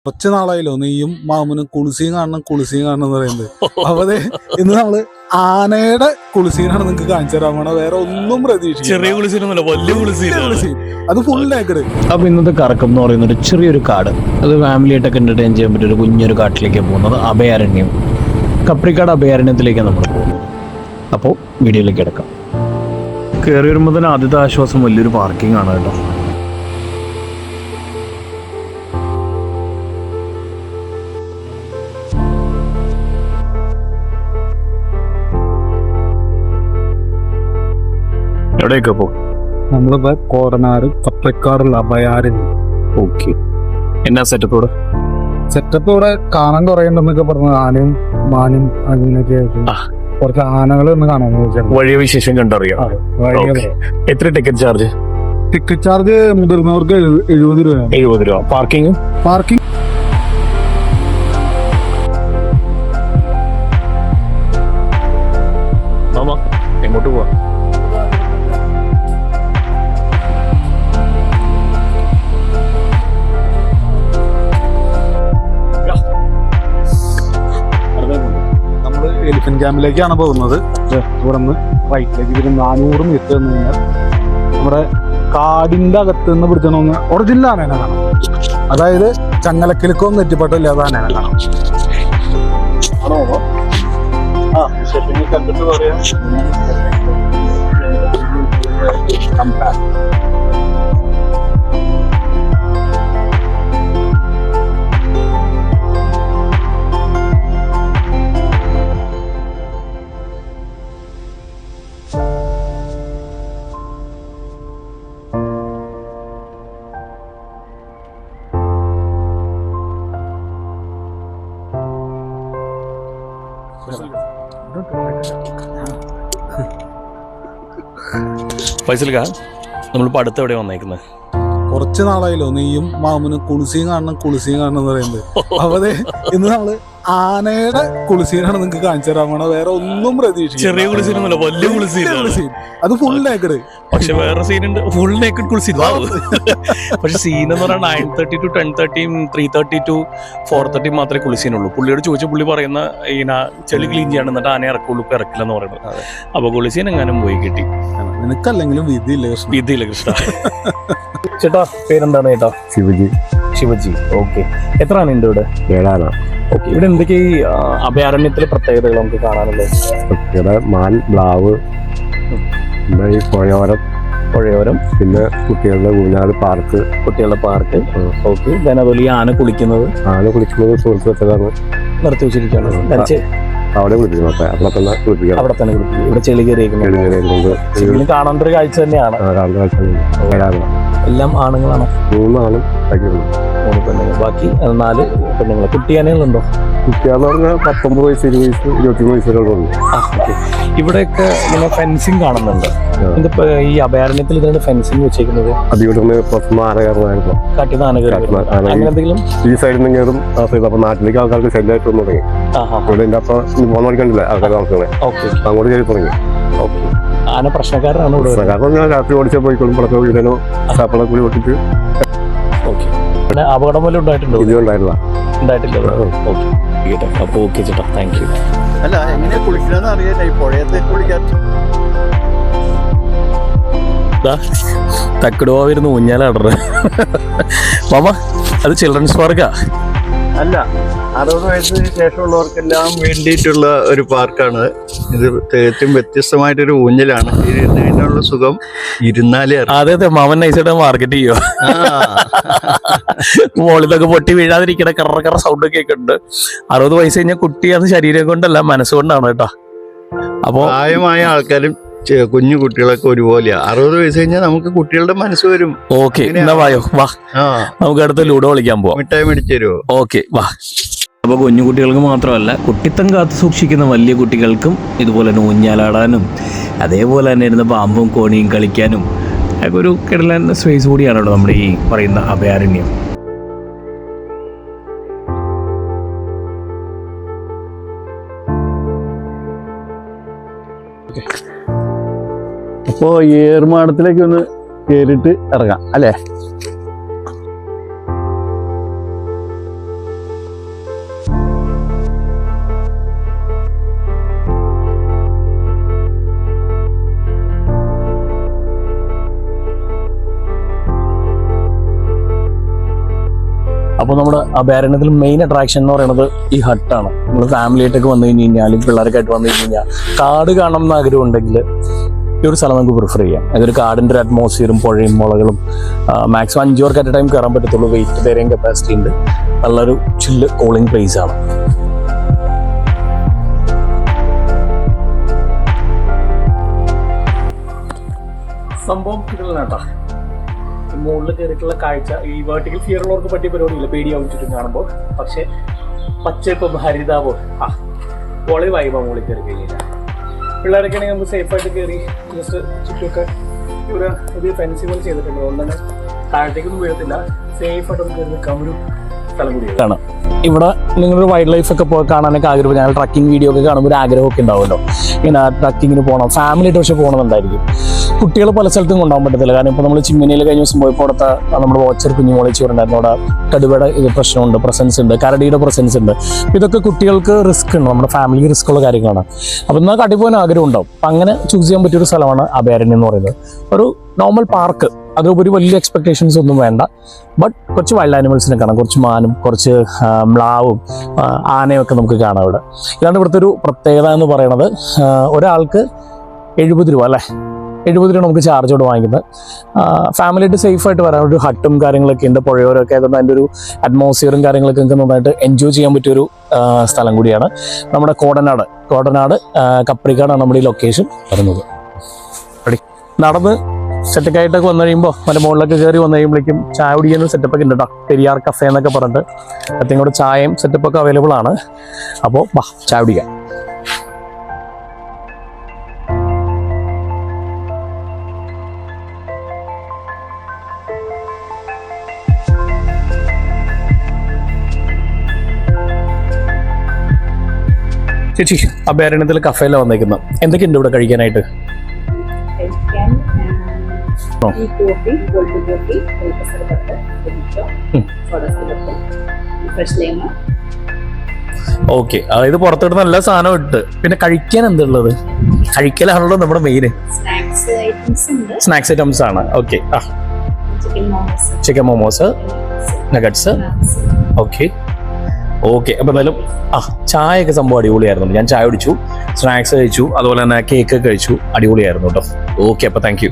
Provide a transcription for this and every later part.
കുറച്ച് നാളായല്ലോ നീയും മാമനും കുളിസീൻ കാണണം എന്ന് പറയുന്നത്. അപ്പൊ ഇന്ന് നമ്മള് ആനയുടെ കുളിസീനാണ് നിങ്ങൾക്ക് കാണിച്ചു തരാൻ വേണം. വേറെ ഒന്നും പ്രതീക്ഷിക്കും. ചെറിയ കുളിസീനൊന്നുമല്ല, വലിയ കുളിസീൻ. അത് ഫുൾ നേക്കഡ്. അപ്പൊ ഇന്നത്തെ കറക്കം എന്ന് പറയുന്ന ഒരു ചെറിയൊരു കാട്, അത് ഫാമിലിയായിട്ടൊക്കെ എന്റർടൈൻ ചെയ്യാൻ പറ്റിയ ഒരു കുഞ്ഞൊരു കാട്ടിലേക്കാണ് പോകുന്നത്. അഭയാരണ്യം, കപ്രിക്കാട് അഭയാരണ്യത്തിലേക്കാണ് നമ്മൾ പോകുന്നത്. അപ്പോൾ വീഡിയോയിലേക്ക് കിടക്കാം. കയറി വരുമ്പോൾ തന്നെ ആദ്യത്തെ ആശ്വാസം വലിയൊരു പാർക്കിംഗ് ആണ് കേട്ടോ. എവിടെയൊക്കെ പോ? നമ്മളിപ്പോ കോടനാട് കപ്രിക്കാടുള്ള അഭയാരണ്യം. ഓക്കെ, എന്നാ സെറ്റപ്പോടെ? സെറ്റപ്പ് ഇവിടെ കാണാൻ കുറേ ഉണ്ടെന്നൊക്കെ പറഞ്ഞു. ആനയും മാനും അങ്ങനെയൊക്കെ കുറച്ച് ആനകൾ ഒന്ന് കാണാൻ വഴിയ വിശേഷം കണ്ടറിയാം. എത്ര ടിക്കറ്റ് ചാർജ്? ടിക്കറ്റ് ചാർജ് മുതിർന്നവർക്ക് 70 രൂപ. 70 രൂപ. പാർക്കിംഗ് എങ്ങോട്ട് പോവാ? നമ്മള് എലിഫന്റ് ക്യാമ്പിലേക്കാണ് പോകുന്നത്. ഇവിടെ നിന്ന് റൈറ്റിലേക്ക് 400 മീറ്റർ നിന്ന് കഴിഞ്ഞാൽ നമ്മുടെ കാടിന്റെ അകത്ത് നിന്ന് പിടിച്ചോന്ന് ഒറിജിനൽ ആനേനെ കാണാം. അതായത് ചങ്ങലക്കിലക്കൊന്നും നെറ്റിപ്പട്ടില്ല, അത് ആനേനെ കാണാം. കണ്ടിട്ട് പറയാം. ഫൈസൽക്കാ, നമ്മളിപ്പോൾ അടുത്ത് എവിടെ വന്നേക്കുന്നത്? കുറച്ച് നാളായല്ലോ നീയും മാമനും കുളിസീൻ കാണണം എന്ന് പറയുന്നത്. അപ്പൊ ഇന്ന് നമ്മള് ആനയുടെ കുളിസീനാണ് നിങ്ങൾക്ക് കാണിച്ചു തരാൻ വേണം. വേറെ ഒന്നും പ്രതീക്ഷിക്കും. ചെറിയ കുളിസീനൊന്നുമല്ല, വലിയ കുളിസീൻ. അത് ഫുൾ നേക്കഡ്. പക്ഷെ വേറെ സീനുണ്ട്, ഫുൾ നേക്കഡ് കുളിസീൻ. പക്ഷെ സീൻ എന്ന് പറഞ്ഞാൽ 9:30 to 10:30, 3:30 to 4:30 മാത്രമേ കുളിസീനുള്ളൂ. പുള്ളിയോട് ചോദിച്ച പുള്ളി പറയുന്ന ഇങ്ങനെ ചെളി ക്ലീൻ ചെയ്യണം, എന്നിട്ട് ആന ഇറക്കുള്ളൂ, ഇപ്പൊ ഇറക്കില്ലെന്ന് പറയുന്നത്. അപ്പൊ കുളിസീൻ എങ്ങാനും പോയി കിട്ടി. നിനക്കല്ലെങ്കിലും വിധിയില്ല കൃഷ്ണ. ചേട്ടാ പേരെന്താണ് ചേട്ടാ? ശിവജി. ഓക്കെ, എത്ര ആന ഉണ്ട് ഇവിടെ? 7 ആന. ഓക്കെ, ഇവിടെ എന്തൊക്കെ ഈ അഭയാരണ്യത്തിലെ പ്രത്യേകതകൾ നമുക്ക് കാണാനുള്ളത്? മാൻ, ബ്ലാവ്, ഈ പുഴയോരം, പിന്നെ കുട്ടികളുടെ ഊഞ്ഞാല് പാർക്ക്. ഓക്കെ, അതുപോലെ ഈ ആന കുളിക്കുന്നത് സുഹൃത്ത് വെച്ചതാണ് നിർത്തി വെച്ചിരിക്കുകയാണ്. അവിടെ കുളിപ്പിക്കണം. അവിടെ തന്നെ കുളിപ്പിക്കും. ഇവിടെ ചെളി കയറിയിരിക്കുന്നത് കാണേണ്ട ഒരു കാഴ്ച തന്നെയാണ്. എല്ലാം ആണുങ്ങളാണ്. 3 ആണും 3 പെണ്ണുങ്ങൾ, ബാക്കി 4 പെണ്ണുങ്ങൾ. കുട്ടിയാനകളുണ്ടോ? കുട്ടിയാന്ന് പറഞ്ഞാൽ 19 വയസ്സ്, 20 വയസ്സ്, 21 വയസ്സുകളുണ്ട്. ഇവിടെയൊക്കെ ഇങ്ങനെ ഫെൻസിങ് കാണുന്നുണ്ട്. ഇതിപ്പോ ഈ അഭയാരണ്യത്തിൽ ഇതാണ് ഫെൻസിങ് വെച്ചേക്കുന്നത്. അതിവിടെ പുറത്തുനിന്ന് ആന കയറുന്നതായിരുന്നു. എന്തെങ്കിലും ഈ സൈഡിൽ നിന്ന് കയറും, ആ സൈഡ്. അപ്പൊ നാട്ടിലേക്ക് ആൾക്കാർക്ക് ശല്യമായിട്ട് തുടങ്ങി. ഇവിടെ എന്റെ അപ്പൊ പോകുന്ന പഠിക്കണ്ടില്ല ആൾക്കാർ താമസിക്കണേ. അങ്ങോട്ട് കയറി തുടങ്ങി. ആന പ്രശ്നക്കാരനാണ്. കാരണം ഞാൻ രാത്രി ഓടിച്ചാൽ പോയിക്കോളും. പുറത്ത് വീടനോ സാപ്പളെ കൂടി പൊട്ടിച്ച്. പിന്നെ അപകടം പോലും ഉണ്ടായിട്ടുണ്ടോ? ഇത് ഉണ്ടായിട്ടില്ല. അപ്പൊ ഓക്കെ ചേട്ടാ, താങ്ക് യു. അല്ല, എങ്ങനെയാ കുളിക്കണമെന്ന് അറിയാൻ ഈ പുഴയത്തെ കുളിക്കാൻ. തക്കടുവായിരുന്നു ഊഞ്ഞാലാടറ്. മാമ, അത് ചിൽഡ്രൻസ് പാർക്കാ? അല്ല, 60 വയസ്സിന് ശേഷമുള്ളവർക്കെല്ലാം വേണ്ടിയിട്ടുള്ള ഒരു പാർക്കാണ് ഇത്. തികച്ചും വ്യത്യസ്തമായിട്ടൊരു ഊഞ്ഞലാണ്. ഇരുന്നതിനുള്ള സുഖം ഇരുന്നാലേ. അതെ, മാമൻ നൈസായിട്ട് മാർക്കറ്റ് ചെയ്യുക. മോളിതൊക്കെ പൊട്ടി വീഴാതിരിക്കണ കറ സൗണ്ട് ഒക്കെ ഉണ്ട്. 60 വയസ്സ് കഴിഞ്ഞാൽ കുട്ടിയാണ് ശരീരം കൊണ്ടല്ല, മനസ്സുകൊണ്ടാണ് കേട്ടോ. അപ്പൊ പ്രായമായ ആൾക്കാരും കുഞ്ഞു കുട്ടികളൊക്കെ ഒരുപോലെയാ. 60 വയസ്സ് കഴിഞ്ഞാൽ നമുക്ക് കുട്ടികളുടെ മനസ്സ് വരും. ഓക്കെ, എന്നാ വായോ, വാ നമുക്ക് അടുത്ത് ലൂഡോ കളിക്കാൻ പോവാം. മിഠായി മേടിച്ചു തരുമോ? ഓക്കെ, വാ. അപ്പോൾ കുഞ്ഞു കുട്ടികൾക്ക് മാത്രമല്ല, കുട്ടിത്തം കാത്തു സൂക്ഷിക്കുന്ന വലിയ കുട്ടികൾക്കും ഇതുപോലെ തന്നെ ഊഞ്ഞാലാടാനും അതേപോലെ തന്നെ ഇരുന്ന് പാമ്പും കോണിയും കളിക്കാനും ഒക്കെ ഒരു കിടലൻ സ്പേസ് കൂടിയാണ് നമ്മുടെ ഈ പറയുന്ന അഭയാരണ്യം. അപ്പോൾ ഏർമാടത്തിലേക്ക് ഒന്ന് കയറിയിട്ട് ഇറങ്ങാം അല്ലേ? അപ്പോൾ നമ്മുടെ അഭയാരണ്യത്തിൽ മെയിൻ അട്രാക്ഷൻ എന്ന് പറയുന്നത് ഈ ഹട്ടാണ്. നമ്മൾ ഫാമിലി ആയിട്ടൊക്കെ വന്നു കഴിഞ്ഞ് കഴിഞ്ഞാൽ, പിള്ളേരൊക്കെ ആയിട്ട് വന്നു കഴിഞ്ഞ് കഴിഞ്ഞാൽ, കാട് കാണണം എന്ന് ആഗ്രഹം ഉണ്ടെങ്കിൽ ഈ ഒരു സ്ഥലം നമുക്ക് പ്രിഫർ ചെയ്യാം. അതൊരു കാടിൻ്റെ ഒരു അറ്റ്മോസ്ഫിയറും പുഴയും മുളകളും, മാക്സിമം 5 പേർക്ക് അറ്റ് എ ടൈം കയറാൻ പറ്റത്തുള്ളൂ. വെയിറ്റ് തേരെയും കപ്പാസിറ്റി ഉണ്ട്. നല്ലൊരു ചില്ല് കൂളിംഗ് പ്ലേസ് ആണ്. സംഭവം കിട്ടുന്നതാട്ടാ. മുകളിൽ കയറിയിട്ടുള്ള കാഴ്ച ഈ വേർട്ടിക്കൽ ഫിയർ ഉള്ളവർക്ക് പറ്റിയ പരിപാടിയില്ല, പേടിയാവും ചുറ്റും കാണുമ്പോൾ. പക്ഷെ പച്ചപ്പും ഹരിതാപവും വളരെ വൈബാ മുകളിൽ കയറി കഴിഞ്ഞാൽ. പിള്ളേരൊക്കെ ആണെങ്കിൽ നമുക്ക് സേഫായിട്ട് കയറി ജസ്റ്റ് ചുറ്റുമൊക്കെ ഇവിടെ ഒരു ഫെൻസിങ് പോലെ ചെയ്തിട്ടുണ്ട്. അതുകൊണ്ട് തന്നെ താഴത്തേക്കൊന്നും വീഴത്തില്ല, സേഫായിട്ട് നമുക്ക് കയറി നിൽക്കാൻ ഒരു സ്ഥലം കൂടിയാണ്. ഇവിടെ നിങ്ങളൊരു വൈൽഡ് ലൈഫ് ഒക്കെ പോയി കാണാനൊക്കെ ആഗ്രഹം, ഞങ്ങൾ ട്രക്കിംഗ് വീഡിയോ ഒക്കെ കാണുമ്പോൾ ഒരു ആഗ്രഹമൊക്കെ ഉണ്ടാവുമല്ലോ, ഇങ്ങനെ ട്രക്കിങ്ങിന് പോകണം, ഫാമിലി ആയിട്ട് പക്ഷെ പോകണമെന്നുണ്ടായിരിക്കും. കുട്ടികൾ പല സ്ഥലത്തും കൊണ്ടുപോകാൻ പറ്റത്തില്ല. കാരണം ഇപ്പോൾ നമ്മൾ ചിമ്മിനിയിൽ കഴിഞ്ഞ ദിവസം പോയപ്പോൾ അവിടുത്തെ നമ്മുടെ വാച്ചർ കുഞ്ഞുമോളിച്ചൂരുണ്ടായിരുന്നു. അവിടെ കടുവയുടെ ഇത് പ്രശ്നമുണ്ട്, പ്രസൻസ് ഉണ്ട്, കരടിയുടെ പ്രസൻസ് ഉണ്ട്. ഇതൊക്കെ കുട്ടികൾക്ക് റിസ്ക് ഉണ്ട്, നമ്മുടെ ഫാമിലിക്ക് റിസ്ക് ഉള്ള കാര്യങ്ങളാണ്. അപ്പോൾ എന്നാൽ കാട്ടിൽ പോകാൻ ആഗ്രഹം ഉണ്ടാവും. അപ്പം അങ്ങനെ ചൂസ് ചെയ്യാൻ പറ്റിയൊരു സ്ഥലമാണ് അഭയാരണ്യം എന്ന് പറയുന്നത്. ഒരു നോർമൽ പാർക്ക്, അതിലുപരി വലിയ എക്സ്പെക്ടേഷൻസ് ഒന്നും വേണ്ട. ബട്ട് കുറച്ച് വൈൽഡ് ആനിമൽസിനെ കാണാം, കുറച്ച് മാനും കുറച്ച് മ്ലാവും ആനയും ഒക്കെ നമുക്ക് കാണാം ഇവിടെ. ഇതാണ് ഇവിടുത്തെ ഒരു പ്രത്യേകത എന്ന് പറയുന്നത്. ഒരാൾക്ക് 70 രൂപ അല്ലേ, 70 രൂപ നമുക്ക് ചാർജോട് വാങ്ങിക്കുന്നത്. ഫാമിലിയായിട്ട് സേഫായിട്ട് വരാൻ ഒരു ഹട്ടും കാര്യങ്ങളൊക്കെ ഉണ്ട്, പുഴയോരൊക്കെ ആയതുകൊണ്ട് അതിൻ്റെ ഒരു അറ്റ്മോസ്ഫിയറും കാര്യങ്ങളൊക്കെ നമുക്ക് നന്നായിട്ട് എൻജോയ് ചെയ്യാൻ പറ്റിയൊരു സ്ഥലം കൂടിയാണ്. നമ്മുടെ കോടനാട് കപ്രിക്കാടാണ് നമ്മുടെ ഈ ലൊക്കേഷൻ വരുന്നത്. നടന്ന് സെറ്റൊക്കെയായിട്ടൊക്കെ വന്നു കഴിയുമ്പോൾ മറ്റേ മുകളിലൊക്കെ കയറി വന്നു കഴിയുമ്പോഴേക്കും ചായ കുടിക്കാനും സെറ്റപ്പൊക്കെ ഉണ്ട് കേട്ടോ. പെരിയാർ കഫേ എന്നൊക്കെ പറഞ്ഞിട്ട് അത്തിങ്ങോട്ട് ചായയും സെറ്റപ്പൊക്കെ അവൈലബിൾ ആണ്. അപ്പോൾ ചായ കുടിക്കാം. ചേച്ചി, അഭയാരണ്യത്തിൽ കഫേയിലാണ് വന്നേക്കുന്നത്. എന്തൊക്കെയുണ്ട് ഇവിടെ കഴിക്കാനായിട്ട്? ഓക്കെ, അതായത് പുറത്തോട്ട് നല്ല സാധനം ഇട്ട്. പിന്നെ കഴിക്കാൻ എന്തുള്ളത്? കഴിക്കലാണല്ലോ നമ്മുടെ മെയിൻ. സ്നാക്സ് ഐറ്റംസ് ആണ്. Okay, chicken momos, nuggets. Okay, അപ്പൊ എന്തായാലും ചായയൊക്കെ സംഭവം അടിപൊളിയായിരുന്നു. ഞാൻ ചായ കുടിച്ചു, സ്നാക്സ് കഴിച്ചു, അതുപോലെ തന്നെ കേക്ക് കഴിച്ചു. അടിപൊളിയായിരുന്നു കേട്ടോ. ഓക്കെ, അപ്പൊ താങ്ക് യു.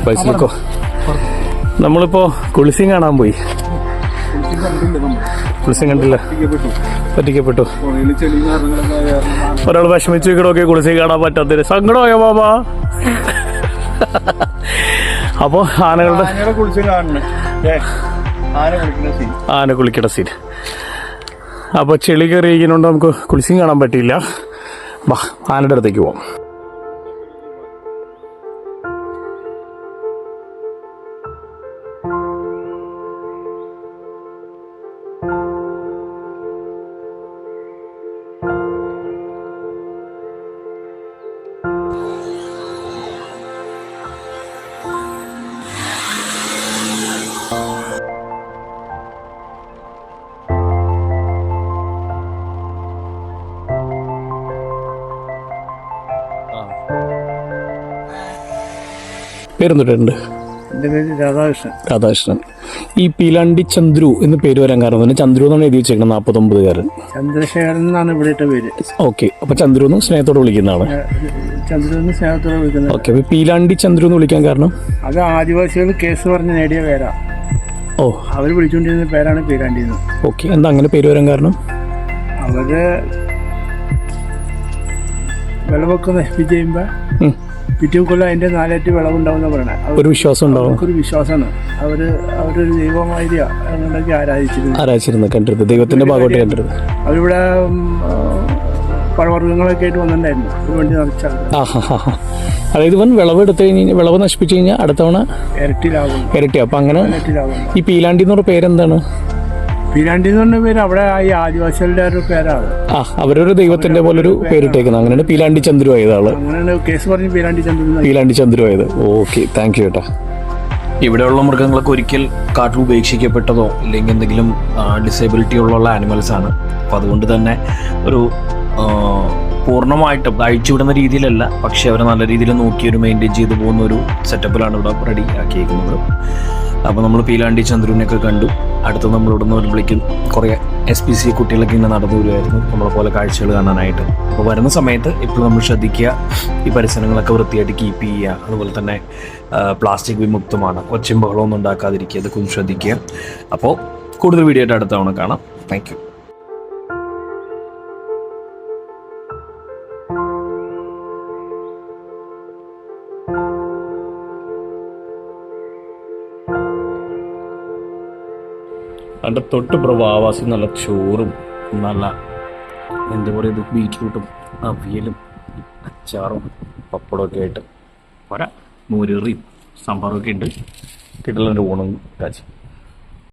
ഫൈസലിക്കോ നമ്മളിപ്പോ കുളിസിങ് കാണാൻ പോയി. കുളിസിങ് കണ്ടില്ല, പറ്റിക്കപ്പെട്ടു. ഒരാൾ വിഷമിച്ച് വെക്കണമൊക്കെ കുളിസിങ് കാണാൻ പറ്റാത്തതിന് സങ്കടമായോ മാമാ? അപ്പോ ആനകളുടെ ആന കുളിക്കണ സീൻ. അപ്പൊ ചെളി കയറിയിരിക്കുന്നുണ്ട്, നമുക്ക് കുളിസിങ് കാണാൻ പറ്റിയില്ല. ആനയുടെ അടുത്തേക്ക് പോവാം. പേരെന്തുണ്ട്? എൻ്റെ പേര് രാധാകൃഷ്ണൻ. ഈ പീലാണ്ടി ചന്ദ്രു എന്ന് പേര് വരാൻ കാരണം ചന്ദ്രു എന്നാണ് എഴുതി വെച്ചേക്കുന്നത്. 49കാരൻ ചന്ദ്രശേഖരൻ എന്നാണ് ഇവിടുത്തെ പേര്. ഓക്കെ, അപ്പൊ ചന്ദ്രു എന്ന് സ്നേഹത്തോടെ വിളിക്കുന്നതാണ്. ചന്ദ്രു സ്നേഹത്തോടെ വിളിക്കുന്നത്. ഓക്കെ, അപ്പൊ പീലാണ്ടി ചന്ദ്രു എന്ന് വിളിക്കാൻ കാരണം അത് ആദിവാസികൾ കേസ് പറഞ്ഞ് നേടിയ പേരാ. ഓ, അവർ വിളിച്ചുകൊണ്ടിരുന്ന പേരാണ് പീലാണ്ടി. ഓക്കെ, എന്താ അങ്ങനെ പേര് വരാൻ കാരണം? അവര് വിളവൊക്കെ നശിപ്പിച്ച് കഴിയുമ്പോ പിറ്റേ കൊല്ലം അതിന്റെ 4 ഇരട്ടി വിളവുണ്ടാവുന്ന പറയണേ. ഒരു വിശ്വാസം ഉണ്ടാവും, ഒരു വിശ്വാസമാണ്. അവരൊരു ദൈവമാതിരി അങ്ങനെയൊക്കെ ആരാധിച്ചിരുന്നു, കണ്ടിരുന്നത് ദൈവത്തിന്റെ ഭാഗമായിട്ട് കണ്ടിരുന്നത്. അവരിവിടെ പഴവർഗ്ഗങ്ങളൊക്കെ ആയിട്ട് വന്നിട്ടുണ്ടായിരുന്നു, ഒരു വണ്ടി നിറച്ചാൽ. അതായത് ഇവൻ വിളവ് എടുത്തു കഴിഞ്ഞാൽ, വിളവ് നശിപ്പിച്ചു കഴിഞ്ഞാൽ അടുത്ത തവണ ഇരട്ടി. അപ്പൊ അങ്ങനെ ഈ പീലാണ്ടി എന്ന് പറഞ്ഞ പേരെന്താണ്? പീലാണ്ടി എന്ന് പറഞ്ഞ പേര് അവിടെ ഈ ആദിവാസികളുടെ ഒരു പേരാണ്. അവരൊരു ദൈവത്തിന്റെ പോലെ ഒരു പേരിട്ടേക്കുന്നത്. അങ്ങനെയാണ് പീലാണ്ടി ചന്ദ്രു ആയത് ആള്. അങ്ങനെയാണ് കേസ് പറഞ്ഞ് പീലാണ്ടി ചന്ദ്രു ആയത്. ഓക്കെ, താങ്ക് യു കേട്ടോ. ഇവിടെയുള്ള മൃഗങ്ങളൊക്കെ ഒരിക്കൽ കാട്ടിൽ ഉപേക്ഷിക്കപ്പെട്ടതോ ഇല്ലെങ്കിൽ എന്തെങ്കിലും ഡിസേബിലിറ്റി ഉള്ള ആനിമൽസ് ആണ്. അപ്പം അതുകൊണ്ട് തന്നെ ഒരു പൂർണ്ണമായിട്ടും അഴിച്ചുവിടുന്ന രീതിയിലല്ല, പക്ഷെ അവരെ നല്ല രീതിയിൽ നോക്കി ഒരു മെയിൻറ്റെയിൻ ചെയ്തു പോകുന്ന ഒരു സെറ്റപ്പിലാണ് ഇവിടെ റെഡി ആക്കിയിരിക്കുന്നത്. അപ്പോൾ നമ്മൾ പീലാണ്ടി ചന്ദ്രുവിനെയൊക്കെ കണ്ടു. അടുത്ത് നമ്മളിവിടെ നിന്ന് വരുമ്പോഴേക്കും കുറേ SPC കുട്ടികളൊക്കെ ഇങ്ങനെ നടന്നു വരുമായിരുന്നു നമ്മളെ പോലെ കാഴ്ചകൾ കാണാനായിട്ട്. അപ്പോൾ വരുന്ന സമയത്ത് ഇപ്പോൾ നമ്മൾ ശ്രദ്ധിക്കുക, ഈ പരിസരങ്ങളൊക്കെ വൃത്തിയായിട്ട് കീപ്പ് ചെയ്യുക. അതുപോലെ തന്നെ പ്ലാസ്റ്റിക് വിമുക്തമാണ്, ഒച്ചയും ബഹളമൊന്നും ഉണ്ടാക്കാതിരിക്കുക, ഇതൊക്കെ ഒന്ന് ശ്രദ്ധിക്കുക. അപ്പോൾ കൂടുതൽ വീഡിയോ ആയിട്ട് അടുത്ത തവണ കാണാം. Thank you. അതിൻ്റെ തൊട്ട് പ്രവാസി നല്ല ചോറും നല്ല എന്താ പറയുക ബീറ്റ്റൂട്ടും അവിയലും അച്ചാറും പപ്പടമൊക്കെ ആയിട്ട് പോരാ മോരേറിയും സാമ്പാറൊക്കെ ഉണ്ട്. കിട്ടലൻ്റെ ഊണും കാച്ചി.